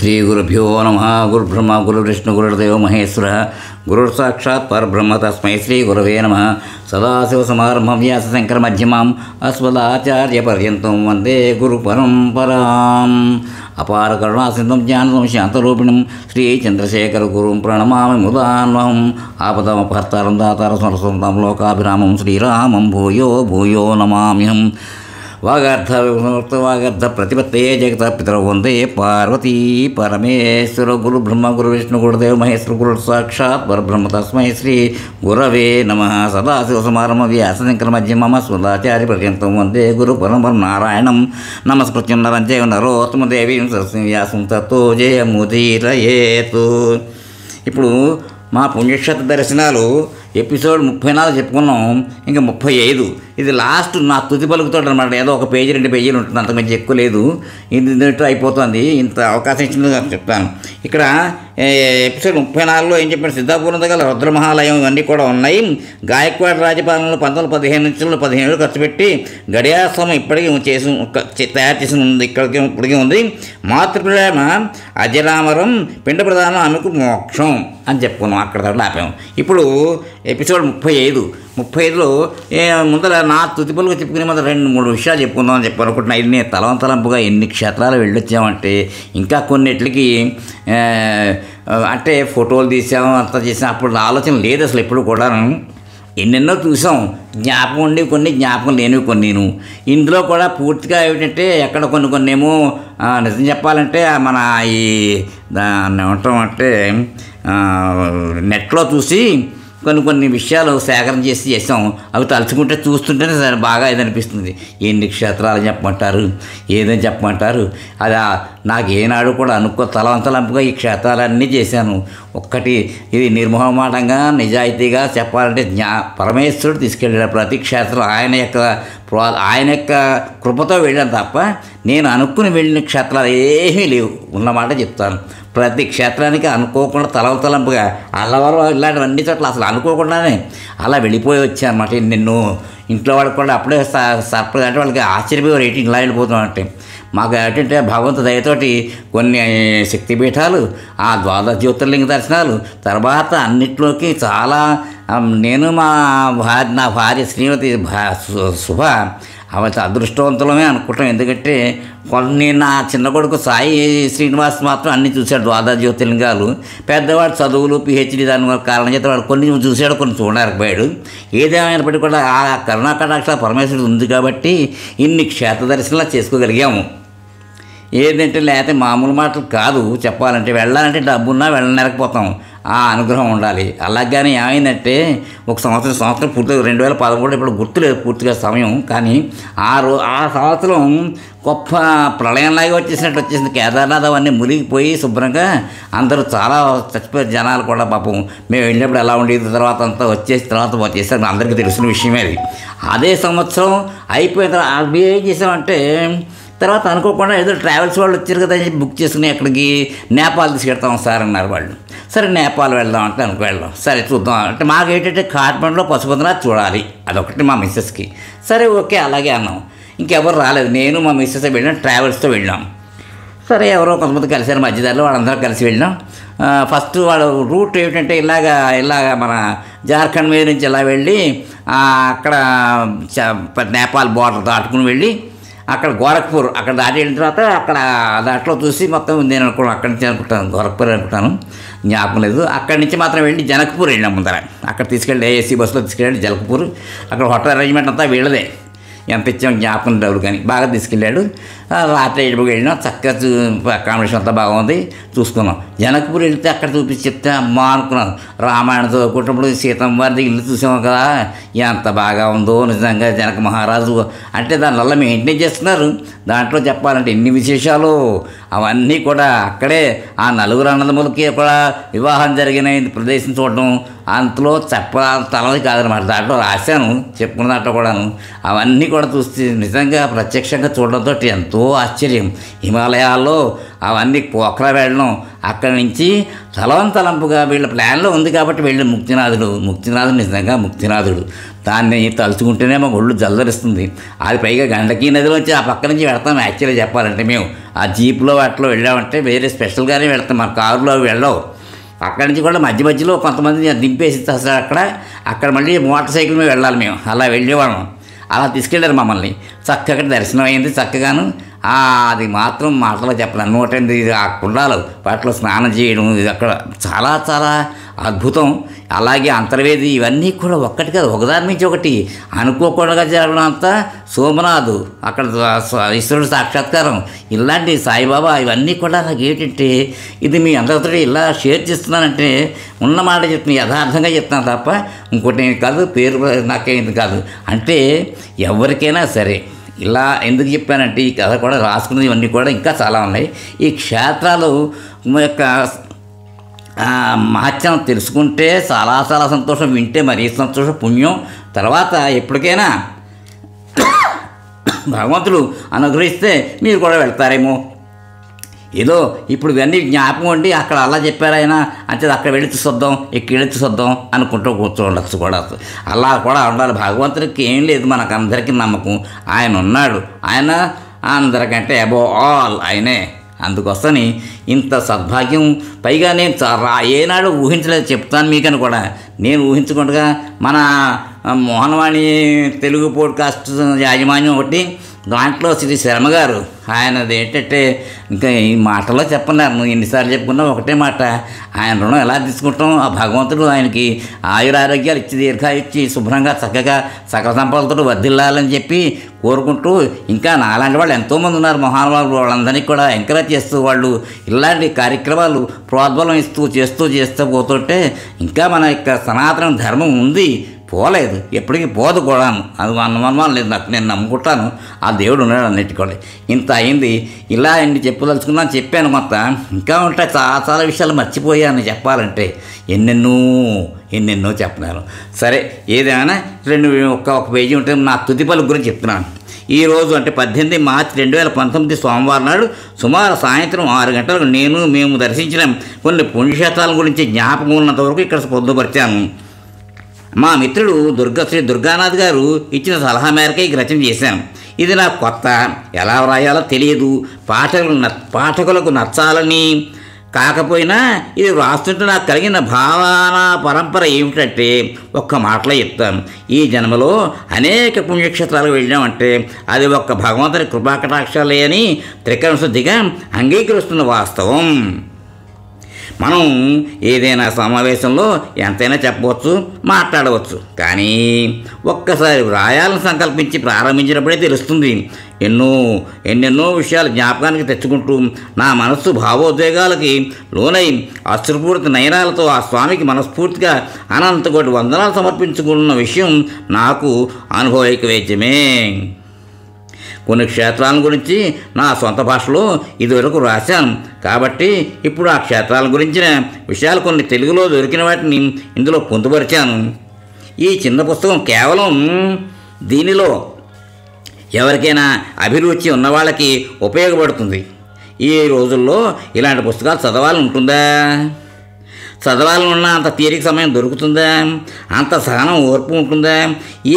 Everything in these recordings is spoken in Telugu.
శ్రీ గురుభ్యో నమ. గురుబ్రహ్మ గురువిష్ణు గురుదేవ మహేశ్వర గురుర్ సాక్షాత్ పరబ్రహ్మ తస్మై శ్రీ గురవే నమ. సదాశివసమారంభం వ్యాసశంకర మధ్యమాం అస్మదాచార్య పర్యంతం వందే గురు పరంపరాం. అపార కరుణాసింధం జ్ఞానం శాంతరూపిణం శ్రీ చంద్రశేఖర గురుం ప్రణమామి ముదాన్వహం. ఆపదమపహర్తారం దాతార స్మరసుందం లోకాభిరామం శ్రీరామం భూయో భూయో నమామ్యహం. వాగర్ధ వాగర్ధ ప్రతిపత్తే జగత పితరౌ వందే పార్వతీ పరమేశ్వర. గురు బ్రహ్మ గురు విష్ణు గురుదేవ మహేశ్వర గురు సాక్షాత్ పరబ్రహ్మ తస్మై శ్రీ గురవే నమ. సదాశివసమారంభ వ్యాసశంకర మధ్యమమ స్మదాచార్య పర్యంతం వందే గురు పరమ నారాయణం నమస్కృత్యం నరం చైవ నరోత్తమ దేవీం సరస్వతీం వ్యాసం తతో జయముదీరయేతు. ఇప్పుడు మా పుణ్యక్షేత్ర దర్శనాలు ఎపిసోడ్ 34 చెప్పుకున్నాం. ఇంకా 35 ఇది లాస్ట్ నా తుది పలుకుతాడు అనమాట. ఏదో ఒక పేజీ 2 పేజీలు ఉంటుంది, అంతకుమించి ఎక్కువ లేదు. ఇది అయిపోతుంది. ఇంత అవకాశం ఇచ్చింది చెప్తాను. ఇక్కడ ఎపిసోడ్ 34లో ఏం చెప్పాడు, సిద్ధాపురం దగ్గర రుద్రమహాలయం ఇవన్నీ కూడా ఉన్నాయి. గాయక్వాడ రాజపాలనలో 1915 నుంచి 15 ఖర్చు పెట్టి గడియాశ్రమం ఇప్పటికీ తయారు చేసి ఉంది. ఇప్పటికీ ఉంది. మాతృప్రేమ అజరామరం, పిండ ప్రధానం ఆమెకు మోక్షం అని చెప్పుకున్నాం. అక్కడ ఆపాము. ఇప్పుడు ఎపిసోడ్ 35లో ముందర నా తుదిపలుగా చెప్పుకునే ముందర 2-3 విషయాలు చెప్పుకుందామని చెప్పాను అనుకుంటున్నా. ఇది నేను తలవంతలంపుగా ఎన్ని క్షేత్రాలు వెళ్ళొచ్చామంటే ఇంకా కొన్నిటికి అంటే ఫోటోలు తీసాము, అంతా చేసాం. అప్పుడు ఆలోచన లేదు అసలు. ఎప్పుడు కూడా ఎన్నెన్నో చూసాం, జ్ఞాపకం ఉండి కొన్ని, జ్ఞాపకం లేనివి కొన్ని. ఇందులో కూడా పూర్తిగా ఏమిటంటే ఎక్కడ కొన్ని ఏమో నిజం చెప్పాలంటే మన ఈ దాన్ని ఏమంటామంటే నెట్లో చూసి కొన్ని విషయాలు సేకరణ చేసాం. అవి తలుచుకుంటే చూస్తుంటేనే సరే బాగా ఇదనిపిస్తుంది. ఎన్ని క్షేత్రాలు చెప్పమంటారు, ఏదని చెప్పమంటారు. అది నాకు ఏనాడు కూడా తలవంతలంపుగా ఈ క్షేత్రాలన్నీ చేశాను. ఒక్కటి ఇది నిర్మోహమాటంగా నిజాయితీగా చెప్పాలంటే పరమేశ్వరుడు తీసుకెళ్ళాడు ప్రతి క్షేత్రం. ఆయన యొక్క కృపతో వెళ్ళాను తప్ప నేను అనుకుని వెళ్ళిన క్షేత్రాలు ఏమీ లేవు. ఉన్నమాట చెప్తాను. ప్రతి క్షేత్రానికి అనుకోకుండా తలవంతలంపుగా అల్లవరం ఇలాంటివన్నీ చోట్ల అసలు అనుకోకుండానే అలా వెళ్ళిపోయి వచ్చానమాట. నిన్ను ఇంట్లో వాళ్ళకి కూడా అప్పుడే సర్ప్రైజ్ అంటే వాళ్ళకి ఆశ్చర్యపోయి రేటింగ్ ఇలా వెళ్ళిపోతామంటే మాకు ఏంటంటే భగవంతు దయతోటి కొన్ని శక్తిపీఠాలు, ఆ ద్వాదశ జ్యోతిర్లింగ దర్శనాలు, తర్వాత అన్నిట్లోకి చాలా నేను నా భార్య శ్రీమతి శుభ అవన్నీ అదృష్టవంతులమే అనుకుంటాం. ఎందుకంటే కొన్ని నా చిన్న కొడుకు సాయి శ్రీనివాస్ మాత్రం అన్నీ చూశాడు, ద్వాదశ జ్యోతిర్లింగాలు. పెద్దవాడు చదువులు పిహెచ్డీ దాని కారణం చేత వాడు కొన్ని చూశాడు, కొన్ని చూడలేకపోయాడు. ఏదేమైనప్పటికీ కూడా ఆ కరుణా కటాక్ష పరమేశ్వరుడు ఉంది కాబట్టి ఇన్ని క్షేత్ర దర్శనాలు చేసుకోగలిగాము. ఏంటంటే లేకపోతే మామూలు మాటలు కాదు. చెప్పాలంటే వెళ్ళాలంటే డబ్బున్నా వెళ్ళలేకపోతాం, ఆ అనుగ్రహం ఉండాలి. అలాగని ఏమైందంటే ఒక సంవత్సరం పూర్తిగా 2013 ఇప్పుడు గుర్తులేదు పూర్తిగా సమయం. కానీ ఆ సంవత్సరం గొప్ప ప్రళయంలాగా వచ్చేసింది. కేదార్నాథ్ అవన్నీ మునిగిపోయి శుభ్రంగా అందరూ చాలా చచ్చిపోయారు జనాలు కూడా. పాపం మేము వెళ్ళినప్పుడు ఎలా ఉండేది, తర్వాత అంతా వచ్చేసారు. అందరికీ తెలిసిన విషయమే అది. అదే సంవత్సరం అయిపోయిన తర్వాత ఏం చేసామంటే తర్వాత అనుకోకుండా ఏదో ట్రావెల్స్ వాళ్ళు వచ్చారు కదా అని బుక్ చేసుకుని అక్కడికి నేపాల్ తీసుకెళ్తాం సార్ అన్నారు వాళ్ళు. సరే నేపాల్ వెళ్దాం అంటే వెళ్దాం. సరే చూద్దాం అంటే మాకు ఏంటంటే కాఠ్మండ్లో పశుపతినాథ్ చూడాలి, అదొకటి మా మిస్సెస్కి. సరే ఓకే అలాగే అన్నాం. ఇంకెవరు రాలేదు, నేను మా మిస్సెస్ వెళ్ళాం, ట్రావెల్స్తో వెళ్ళాం. సరే ఎవరో కొంతమంది కలిసారు మధ్యదారిలో, వాళ్ళందరూ కలిసి వెళ్ళాం. ఫస్ట్ వాళ్ళ రూట్ ఏమిటంటే ఇలాగ మన జార్ఖండ్ మీద నుంచి ఇలా వెళ్ళి అక్కడ నేపాల్ బార్డర్ దాటుకుని వెళ్ళి అక్కడ గోరఖ్పూర్ అక్కడ దాటి వెళ్ళిన తర్వాత అక్కడ దాంట్లో చూసి మొత్తం నేను అనుకున్నాను అక్కడి నుంచి అనుకుంటాను గోరఖ్పూర్ అనుకుంటాను, జ్ఞాపకం లేదు. అక్కడి నుంచి మాత్రం వెళ్ళి జనక్పూర్ వెళ్ళాం. ముందర అక్కడ తీసుకెళ్ళి ఏసీ బస్సులో తీసుకెళ్ళి జనక్పూర్. అక్కడ హోటల్ అరేంజ్మెంట్ అంతా వీళ్ళదే, ఎంత ఇచ్చాం జ్ఞాపకం డబ్బులు కానీ బాగా తీసుకెళ్ళాడు. రాత్రి 7 వెళ్ళినాం. చక్కగా అకామిడేషన్ అంతా బాగుంది, చూసుకున్నాం. జనక్పూర్ వెళ్తే అక్కడ చూపించి చెప్తే అమ్మా అనుకున్నాను. రామాయణ చదువుకుంటున్నప్పుడు సీతమ్మ వారి ఇల్లు చూసాము కదా, ఎంత బాగా ఉందో నిజంగా. జనక మహారాజు అంటే దానివల్ల మెయింటైన్ చేస్తున్నారు. దాంట్లో చెప్పాలంటే ఎన్ని విశేషాలు అవన్నీ కూడా అక్కడే ఆ 4 అన్నదమ్ములకి కూడా వివాహం జరిగిన ప్రదేశం చూడడం అంతలో తలది కాదనమాట. దాంట్లో రాశాను, చెప్పుకున్న దాంట్లో కూడాను అవన్నీ కూడా చూస్తే నిజంగా ప్రత్యక్షంగా చూడడంతో ఎంతో ఆశ్చర్యం. హిమాలయాల్లో అవన్నీ పోఖరా వెళ్ళడం, అక్కడి నుంచి తలంపుగా వీళ్ళ ప్లాన్లో ఉంది కాబట్టి వెళ్ళిన ముక్తినాథుడు నిజంగా ముక్తినాథుడు. దాన్ని తలుచుకుంటేనే మాకు ఒళ్ళు జల్లరిస్తుంది. అది పైగా గండకీ నదిలోంచి ఆ పక్క నుంచి వెళ్తాం. యాక్చువల్గా చెప్పాలంటే మేము ఆ జీప్లో వాటిలో వెళ్ళామంటే వేరే స్పెషల్గానే వెళ్తాం, మన కారులో వెళ్ళవు. అక్కడి నుంచి కూడా మధ్యలో కొంతమంది దింపేసి అసలు అక్కడ మళ్ళీ మోటార్ సైకిల్ మీద వెళ్ళాలి మేము. అలా వెళ్ళేవాళ్ళం. అలా తీసుకెళ్ళారు మమ్మల్ని. చక్కగా దర్శనం అయింది చక్కగాను. అది మాత్రం మాటలో చెప్పలేను. 108 ఆ కుండాలు వాటిలో స్నానం చేయడం ఇది అక్కడ చాలా చాలా అద్భుతం. అలాగే అంతర్వేది ఇవన్నీ కూడా ఒక్కటి కాదు, ఒకదాని నుంచి ఒకటి అనుకోకుండా జరగడం అంతా. సోమనాథ్ అక్కడ ఈశ్వరుడు సాక్షాత్కారం, ఇలాంటి సాయిబాబా ఇవన్నీ కూడా నాకు ఏంటంటే ఇది మీ అందరితో ఇలా షేర్ చేస్తున్నానంటే ఉన్నమాట చెప్తున్నాను, యథార్థంగా చెప్తున్నాను తప్ప ఇంకోటి కాదు, పేరు నాకేంది కాదు. అంటే ఎవరికైనా సరే ఇలా ఎందుకు చెప్పానంటే ఈ కథ కూడా రాసుకున్నది ఇవన్నీ కూడా ఇంకా చాలా ఉన్నాయి. ఈ క్షేత్రాలు యొక్క మహత్యం తెలుసుకుంటే చాలా చాలా సంతోషం, వింటే మరీ సంతోషం, పుణ్యం. తర్వాత ఎప్పటికైనా భగవంతుడు అనుగ్రహిస్తే మీరు కూడా వెళ్తారేమో. ఏదో ఇప్పుడు ఇవన్నీ జ్ఞాపకం ఉండి అక్కడ అలా చెప్పారు ఆయన అంటే అక్కడ వెళ్ళి చూద్దాం, ఇక్కడ వెళ్ళి చూద్దాం అనుకుంటూ కూర్చోండొచ్చు కూడా. అలా కూడా ఉండాలి. భగవంతుడికి ఏం లేదు, మనకు అందరికీ నమ్మకం ఆయన ఉన్నాడు. ఆయన అందరికంటే అబో ఆల్ ఆయనే. అందుకోసమని ఇంత సద్భాగ్యం పైగా నేను ఏనాడు ఊహించలేదు. చెప్తాను మీకని కూడా నేను ఊహించకుండా మన మోహనవాణి తెలుగు పోడ్కాస్ట్ యాజమాన్యం ఒకటి, దాంట్లో శ్రీ శర్మ గారు ఆయనది ఏంటంటే ఇంకా ఈ మాటలో చెప్పన్నారు, ఎన్నిసార్లు చెప్పుకున్నా ఒకటే మాట, ఆయన రుణం ఎలా తీసుకుంటాం. ఆ భగవంతుడు ఆయనకి ఆయురారోగ్యాలు ఇచ్చి దీర్ఘాయిచ్చి శుభ్రంగా చక్కగా సకల సంపదలతో వర్ధిల్లాలని చెప్పి కోరుకుంటూ, ఇంకా నాలాంటి వాళ్ళు ఎంతోమంది ఉన్నారు మహానుభావులు, వాళ్ళందరినీ కూడా ఎంకరేజ్ చేస్తూ వాళ్ళు ఇలాంటి కార్యక్రమాలు ప్రోద్బలం చేస్తూ పోతుంటే ఇంకా మన యొక్క సనాతన ధర్మం ఉంది, పోలేదు, ఎప్పటికీ పోదు కూడాను. అది అనుమానం లేదు నాకు, నేను నమ్ముకుంటాను ఆ దేవుడు ఉన్నాడు అన్నిటికీ. ఇంత అయింది. ఇలా ఎన్ని చెప్పదలుచుకున్నాను చెప్పాను మొత్తం. ఇంకా ఉంటాయి చాలా చాలా విషయాలు మర్చిపోయాను చెప్పాలంటే, ఎన్నెన్నో చెప్పినాను. సరే ఏదేమైనా ఒక పేజీ ఉంటే నా తుది పలుకు గురించి చెప్తున్నాను. ఈరోజు అంటే 18 మార్చి 2019 సోమవారం నాడు సుమారు సాయంత్రం 6 గంటలకు మేము దర్శించిన కొన్ని పుణ్యక్షేత్రాల గురించి జ్ఞాపకం ఉన్నంతవరకు ఇక్కడ పొందుపరిచాను. మా మిత్రుడు శ్రీ దుర్గానాథ్ గారు ఇచ్చిన సలహా మేరకే ఈ రచన చేశాను. ఇది నాకు కొత్త, ఎలా వ్రాయాలో తెలియదు, పాఠకులకు నచ్చాలని కాకపోయినా ఇది వ్రాస్తుంటే నాకు కలిగిన భావన పరంపర ఏమిటంటే ఒక్క మాటలో చెప్తాను. ఈ జన్మలో అనేక పుణ్యక్షేత్రాలకు వెళ్ళామంటే అది ఒక్క భగవంతుని కృపాకటాక్షాలే అని త్రికరణ శుద్ధిగా అంగీకరిస్తున్న వాస్తవం. మనం ఏదైనా సమావేశంలో ఎంతైనా చెప్పవచ్చు, మాట్లాడవచ్చు, కానీ ఒక్కసారి వ్రాయాలను సంకల్పించి ప్రారంభించినప్పుడే తెలుస్తుంది. ఎన్నెన్నో విషయాలు జ్ఞాపకానికి తెచ్చుకుంటూ నా మనస్సు భావోద్వేగాలకి లోనై అశ్రుపూరిత నయనాలతో ఆ స్వామికి మనస్ఫూర్తిగా అనంతకోటి వందనాలు సమర్పించుకున్న విషయం నాకు అనుభవైక వేద్యమే. కొన్ని క్షేత్రాల గురించి నా సొంత భాషలో ఇదివరకు రాశాను కాబట్టి ఇప్పుడు ఆ క్షేత్రాల గురించిన విషయాలు కొన్ని తెలుగులో దొరికిన వాటిని ఇందులో పొందుపరిచాను. ఈ చిన్న పుస్తకం కేవలం దీనిలో ఎవరికైనా అభిరుచి ఉన్నవాళ్ళకి ఉపయోగపడుతుంది. ఈ రోజుల్లో ఇలాంటి పుస్తకాలు చదవాలనున్న అంత తీరిక సమయం దొరుకుతుందా, అంత సహనం ఓర్పు ఉంటుందా?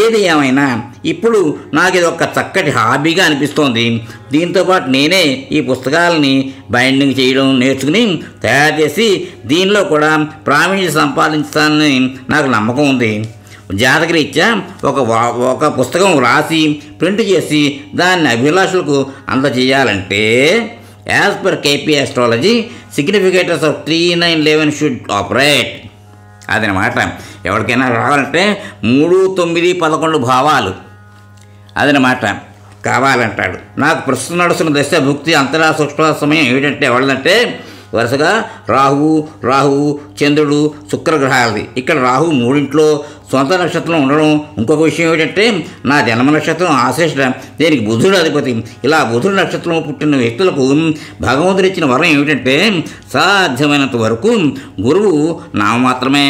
ఏది ఏమైనా ఇప్పుడు నాకు ఇది ఒక చక్కటి హాబీగా అనిపిస్తోంది. దీంతోపాటు నేనే ఈ పుస్తకాలని బైండింగ్ చేయడం నేర్చుకుని తయారు చేసి దీనిలో కూడా ప్రావీణ్యం సంపాదించాలని నాకు నమ్మకం ఉంది. జాతకరీత్యా ఒక పుస్తకం రాసి ప్రింట్ చేసి దాన్ని అభిలాషులకు అందజేయాలంటే as per KP Astrology significators of 3911 should operate. అదనమాట. ఎవరికైనా రావాలంటే 3, 9, 11 భావాలు అదనమాట కావాలంటాడు. నాకు ప్రస్తుతం నడుస్తున్న దశ భుక్తి అంతరా సూక్ష్మ సమయం ఏమిటంటే ఎవరిదంటే వరుసగా రాహువు చంద్రుడు శుక్రగ్రహాలది. ఇక్కడ రాహు 3 సొంత నక్షత్రం ఉండడం. ఇంకొక విషయం ఏమిటంటే నా జన్మ నక్షత్రం ఆశ్లేష, దీనికి బుధుడు అధిపతి. ఇలా బుధుడు నక్షత్రం పుట్టిన వ్యక్తులకు భగవంతుడు ఇచ్చిన వరం ఏమిటంటే సాధ్యమైనంత వరకు గురువు నామమాత్రమే.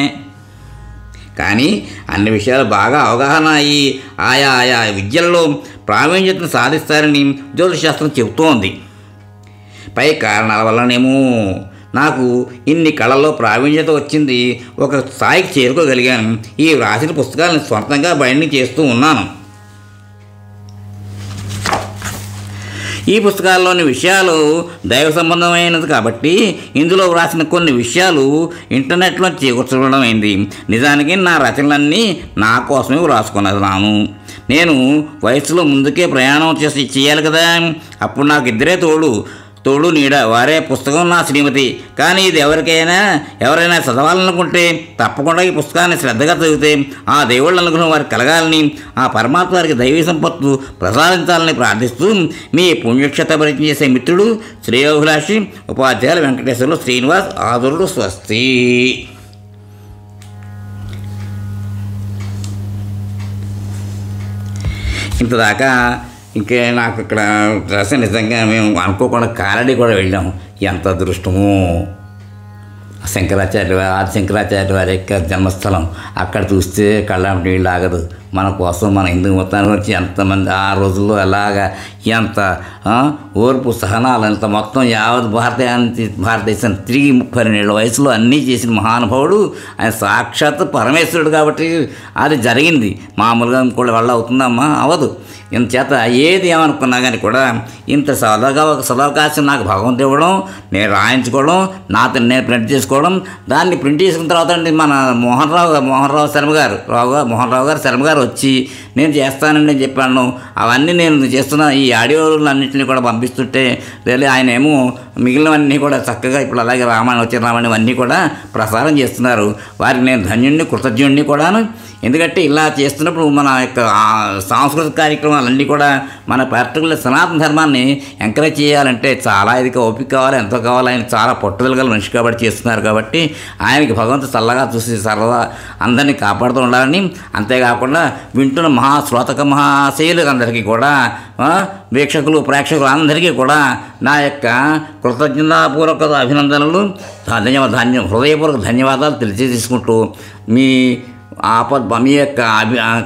కానీ అన్ని విషయాలు బాగా అవగాహన అయ్యి ఆయా విద్యలలో ప్రావీణ్యతను సాధిస్తారని జ్యోతిషశాస్త్రం చెబుతోంది. పై కారణాల వల్లనేమో నాకు ఇన్ని కళల్లో ప్రావీణ్యత వచ్చింది, ఒక స్థాయికి చేరుకోగలిగాను. ఈ వ్రాసిన పుస్తకాలను సొంతంగా బైండింగ్ చేస్తూ ఉన్నాను. ఈ పుస్తకాల్లోని విషయాలు దైవ సంబంధమైనది కాబట్టి ఇందులో వ్రాసిన కొన్ని విషయాలు ఇంటర్నెట్లో చేకూర్చడం అయింది. నిజానికి నా రచనలన్నీ నా కోసమే వ్రాసుకున్నాను. నేను వయసులో ముందుకే ప్రయాణం చేయాలి కదా, అప్పుడు నాకు ఇద్దరే తోడు నీడ, వారే పుస్తకం నా శ్రీమతి. కానీ ఇది ఎవరైనా చదవాలనుకుంటే తప్పకుండా ఈ పుస్తకాన్ని శ్రద్ధగా చదివితే ఆ దేవుళ్ళ అనుగ్రహం వారికి కలగాలని, ఆ పరమాత్మ వారికి దైవీ సంపత్తు ప్రసాదించాలని ప్రార్థిస్తూ మీ పుణ్యక్షేత్ర పరిచయం చేసే మిత్రుడు శ్రేయోభిలాషి ఉపాధ్యాయులు వెంకటేశ్వర్లు శ్రీనివాస్ ఆదురుడు. స్వస్తి. ఇంతదాకా ఇంకే నాకు ఇక్కడ రాసే నిజంగా మేము అనుకోకుండా కాలడీ కూడా వెళ్ళాము. ఎంత అదృష్టమో! ఆది శంకరాచార్య వారి యొక్క జన్మస్థలం. అక్కడ చూస్తే కళ్ళ నీళ్ళు ఆగదు. మన కోసం, మన హిందూ మొత్తానికి వచ్చి ఎంతమంది ఆ రోజుల్లో ఎలాగా ఎంత ఓర్పు సహనాలు, ఎంత మొత్తం యావత్ భారతదేశాన్ని తిరిగి 32 ఏళ్ళ వయసులో అన్నీ చేసిన మహానుభావుడు ఆయన. సాక్షాత్ పరమేశ్వరుడు కాబట్టి అది జరిగింది. మామూలుగా ఇంకోటి వల్ల అవుతుందమ్మా, అవదు. ఇంతచేత ఏది ఏమనుకున్నా కానీ కూడా ఇంత సదవకాశం నాకు భగవంతుడు ఇవ్వడం, నేను రాయించుకోవడం, నేను ప్రింట్ చేసుకోవడం, దాన్ని ప్రింట్ చేసుకున్న తర్వాత మన మోహన్ రావు శర్మ గారు వచ్చి నేను చేస్తానని నేను చెప్పాను. అవన్నీ నేను చేస్తున్న ఈ ఆడియోలన్నింటినీ కూడా పంపిస్తుంటే ఆయన ఏమో మిగిలినవన్నీ కూడా చక్కగా ఇప్పుడు అలాగే రామాయణం ఇవన్నీ కూడా ప్రసారం చేస్తున్నారు. వారికి నేను ధన్యుణ్ణి, కృతజ్ఞుణ్ణి కూడాను. ఎందుకంటే ఇలా చేస్తున్నప్పుడు మన యొక్క సాంస్కృతిక కార్యక్రమాలన్నీ కూడా మన పర్టికులర్ సనాతన ధర్మాన్ని ఎంకరేజ్ చేయాలంటే చాలా ఓపిక కావాలి, ఎంతో కావాలి. ఆయన చాలా పట్టుదల గల మనిషి కాబట్టి చేస్తున్నారు. కాబట్టి ఆయనకి భగవంతుడు చల్లగా చూసి సరదా అందరినీ కాపాడుతూ ఉండాలని, అంతేకాకుండా వింటున్న మహాశయులకు అందరికీ కూడా, ప్రేక్షకులు అందరికీ కూడా నా యొక్క కృతజ్ఞతాపూర్వక అభినందనలు, హృదయపూర్వక ధన్యవాదాలు తెలియజేసుకుంటూ మీ యొక్క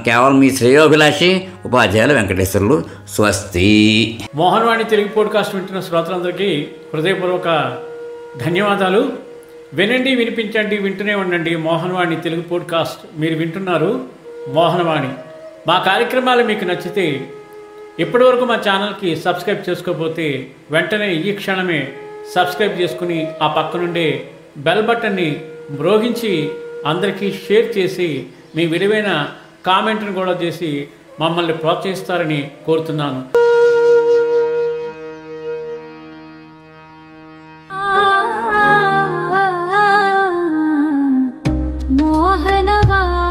కేవలం మీ శ్రేయోభిలాషి ఉపాధ్యాయులు వెంకటేశ్వర్లు. స్వస్తి. మోహన్వాణి తెలుగు పోడ్కాస్ట్ వింటున్న శ్రోతలందరికీ హృదయపూర్వక ధన్యవాదాలు. వినండి, వినిపించండి, వింటూనే ఉండండి మోహన్వాణి తెలుగు పోడ్కాస్ట్. మీరు వింటున్నారు మోహన్వాణి. మా కార్యక్రమాలు మీకు నచ్చితే ఇప్పటివరకు మా ఛానల్కి సబ్స్క్రైబ్ చేసుకోకపోతే వెంటనే ఈ క్షణమే సబ్స్క్రైబ్ చేసుకుని ఆ పక్కనుండే బెల్ బటన్ని మ్రోగించి అందరికీ షేర్ చేసి మీ విలువైన కామెంట్ను కూడా చేసి మమ్మల్ని ప్రోత్సహిస్తారని కోరుతున్నాను. మోహనవాణి.